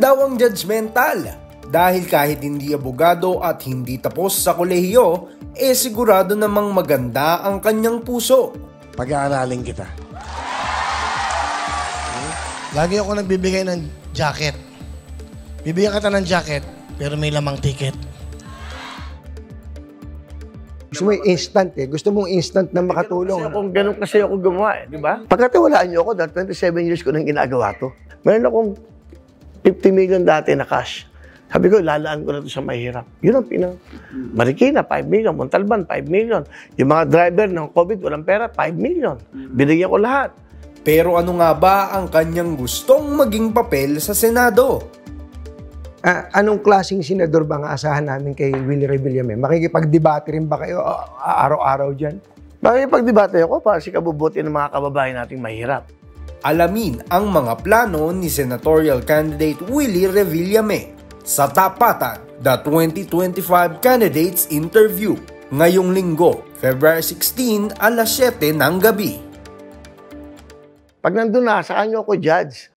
daw ang judgmental dahil kahit hindi abogado at hindi tapos sa kolehiyo, sigurado namang maganda ang kanyang puso. Pag-aaralin kita. Lagi ako nagbibigay ng jacket. Bibigyan kita ng jacket, pero may lamang ticket. Gusto mo instant Gusto mong instant na makatulong. Ganun kasi ako gumawa di ba? Pagkatiwalaan niyo ako, dahil 27 years ko nang ginagawa to. Meron akong 50 million dati na cash. Sabi ko, lalaan ko na ito sa mahirap. Yun ang Marikina, 5 million. Montalban, 5 million. Yung mga driver ng COVID, walang pera, 5 million. Binigyan ko lahat. Pero ano nga ba ang kanyang gustong maging papel sa Senado? Anong klaseng senador ba ang asahan namin kay Willie Revillame? Makikipagdebate rin ba kayo araw-araw dyan? Makikipagdebate ako para si kabubuti ng mga kababayan nating mahirap. Alamin ang mga plano ni Senatorial Candidate Willie Revillame sa Tapatan, the 2025 Candidates Interview, ngayong linggo, February 16, alas 7 ng gabi. Pag nandun na, saka nyo ako judge.